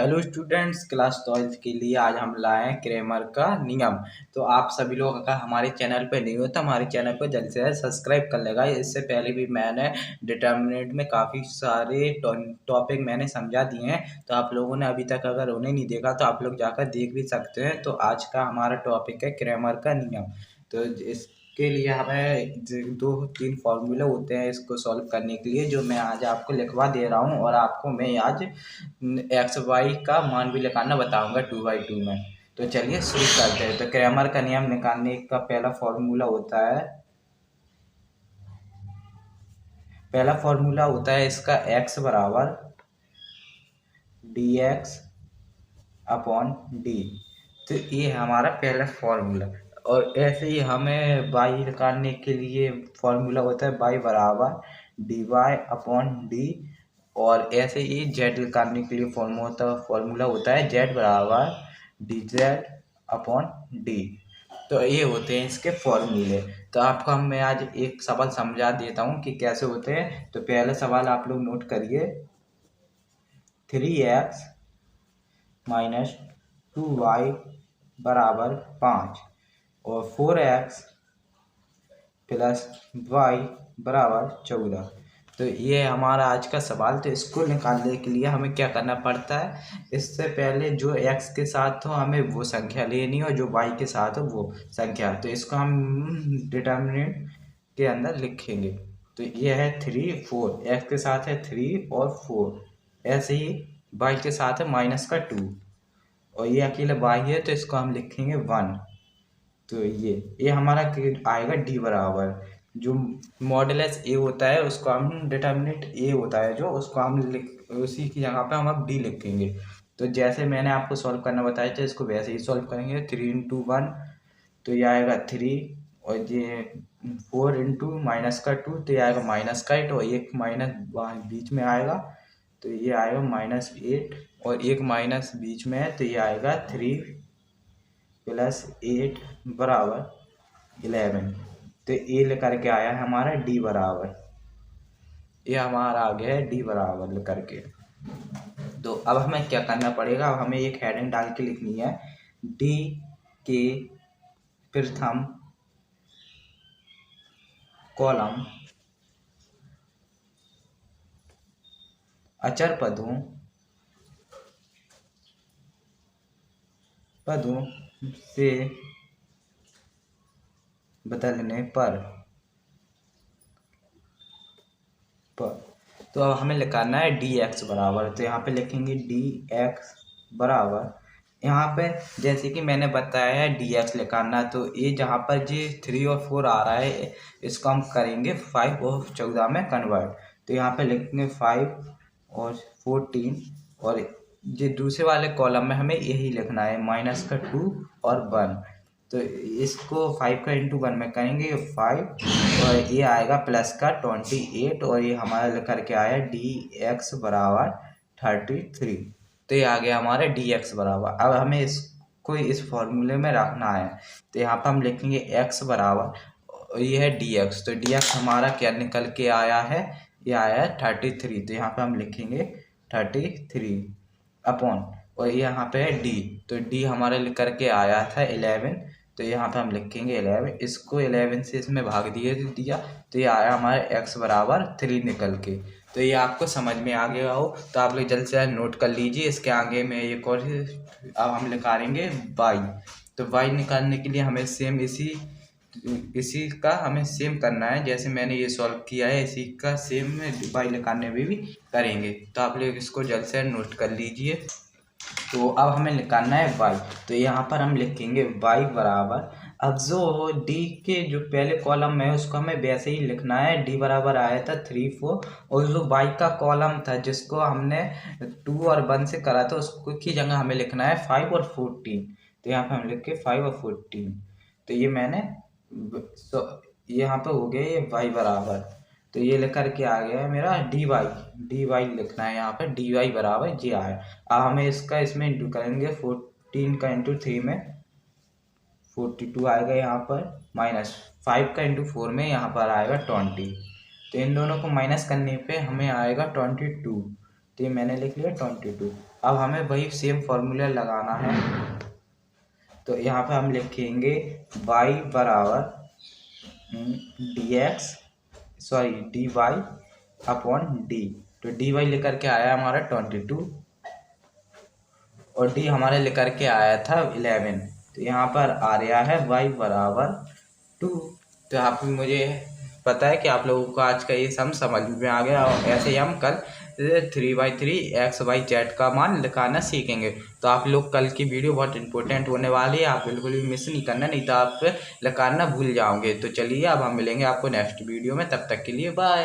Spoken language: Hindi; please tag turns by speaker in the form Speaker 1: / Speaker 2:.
Speaker 1: हेलो स्टूडेंट्स, क्लास 12th के लिए आज हम लाए हैं क्रैमर का नियम। तो आप सभी लोग अगर हमारे चैनल पर नहीं हो तो हमारे चैनल को जल्द से जल्द सब्सक्राइब कर लेगा। इससे पहले भी मैंने डिटर्मिनेंट में काफ़ी सारे टॉपिक मैंने समझा दिए हैं, तो आप लोगों ने अभी तक अगर उन्हें नहीं देखा तो आप लोग जाकर देख भी सकते हैं। तो आज का हमारा टॉपिक है क्रैमर का नियम। तो इसके लिए हमें 2-3 फॉर्मूले होते हैं इसको सॉल्व करने के लिए, जो मैं आज आपको लिखवा दे रहा हूँ और आपको मैं आज एक्स वाई का मान भी निकालना बताऊंगा 2/2 में। तो चलिए शुरू करते हैं। तो क्रैमर का नियम निकालने का पहला फॉर्मूला होता है इसका x बराबर dx अपॉन डी। तो ये हमारा पहला फॉर्मूला। और ऐसे ही हमें y निकालने के लिए फॉर्मूला होता है y बराबर dy अपॉन डी। और ऐसे ही z निकालने के लिए फॉर्मूला होता है z बराबर dz अपॉन डी। तो ये होते हैं इसके फॉर्मूले। तो आपको मैं आज एक सवाल समझा देता हूँ कि कैसे होते हैं। तो पहला सवाल आप लोग नोट करिए। 3x माइनस 2y बराबर 5 और 4x प्लस y बराबर 14। तो ये हमारा आज का सवाल। तो इसको निकालने के लिए हमें क्या करना पड़ता है, इससे पहले जो x के साथ हो हमें वो संख्या लेनी हो, जो y के साथ हो वो संख्या। तो इसको हम डिटर्मिनेंट के अंदर लिखेंगे। तो ये है 3 4, x के साथ है 3 और 4। ऐसे ही y के साथ है -2 और ये अकेले y है तो इसको हम लिखेंगे 1। तो ये हमारा आएगा d बराबर, जो मॉडुलस a होता है उसको हम डिटर्मिनेंट a होता है जो उसको हम उसी की जगह पे हम अब d लिखेंगे। तो जैसे मैंने आपको सॉल्व करना बताया था इसको वैसे ही सॉल्व करेंगे। 3 × 1 तो ये आएगा 3 और ये 4 × -2 तो ये आएगा -8 और एक माइनस बीच में आएगा तो ये आएगा -8 और एक माइनस बीच में है तो ये आएगा 3 + 8 बराबर 11। तो ये लेकर के आया है हमारा d बराबर, ये हमारा आ गया है d बराबर लेकर के। तो अब हमें क्या करना पड़ेगा, अब हमें एक हेडिंग डाल के लिखनी है d के प्रथम कॉलम अचर पदों से बदलने पर तो अब हमें लिखाना है dx बराबर। तो यहाँ पे लिखेंगे dx बराबर, यहाँ पे जैसे कि मैंने बताया है dx लिखाना। तो ये जहाँ पर जी 3 और 4 आ रहा है इसको हम करेंगे 5 और 14 में कन्वर्ट। तो यहाँ पे लिखेंगे 5 और 14 और ये दूसरे वाले कॉलम में हमें यही लिखना है -2 और 1। तो इसको 5 का × 1 में करेंगे 5 और ये आएगा प्लस का 28 और ये हमारा लेकर के आया dx बराबर 33। तो ये आ गया हमारा dx बराबर। अब हमें इसको इस फॉर्मूले में रखना है। तो यहाँ पर हम लिखेंगे x बराबर, ये है dx। तो dx हमारा क्या निकल के आया है, ये आया है 33। तो यहाँ पर हम लिखेंगे 33 अपॉन और यहाँ पे है d। तो d हमारे लेकर के आया था 11। तो यहाँ पे हम लिखेंगे 11, इसको 11 से इसमें भाग दिया तो ये आया हमारे x बराबर 3 निकल के। तो ये आपको समझ में आ गया हो तो आप लोग जल्द से जल्द नोट कर लीजिए। इसके आगे में एक और अब हम निकालेंगे y। तो y निकालने के लिए हमें सेम इसी का हमें सेम करना है, जैसे मैंने ये सॉल्व किया है इसी का सेम y निकालने में भी करेंगे। तो आप लोग इसको जल्द से जल्द नोट कर लीजिए। तो अब हमें निकालना है y। तो यहाँ पर हम लिखेंगे y बराबर, अब जो d के जो पहले कॉलम में है उसको हमें वैसे ही लिखना है। d बराबर आया था 3 4 और जो y का कॉलम था जिसको हमने 2 और 1 से करा था उसको की जगह हमें लिखना है 5 और 14। तो यहाँ पे हम लिख के 5 और 14। तो ये मैंने यहाँ पे हो गया ये y बराबर। तो ये लेकर के आ गया है मेरा dy लिखना है यहाँ पे dy बराबर जी आया। अब हमें इसका इसमें इंटू करेंगे 14 का × 3 में 42 आएगा यहाँ पर, -5 का × 4 में यहाँ पर आएगा 20। तो इन दोनों को माइनस करने पे हमें आएगा 22। तो ये मैंने लिख लिया 22। अब हमें वही सेम फॉर्मूला लगाना है। तो यहाँ पे हम लिखेंगे y बराबर dy अपॉन डी। तो dy लेकर के आया हमारा 22 और d हमारे लेकर के आया था 11। तो यहाँ पर आ रहा है y बराबर 2। तो यहाँ पे मुझे पता है कि आप लोगों को आज का ये समझ में आ गया। और ऐसे ही हम कल 3/3 XYZ का मान निकालना सीखेंगे। तो आप लोग कल की वीडियो बहुत इंपॉर्टेंट होने वाली है, आप बिल्कुल भी मिस नहीं करना, नहीं तो आप निकालना भूल जाओगे। तो चलिए अब हम मिलेंगे आपको नेक्स्ट वीडियो में, तब तक के लिए बाय।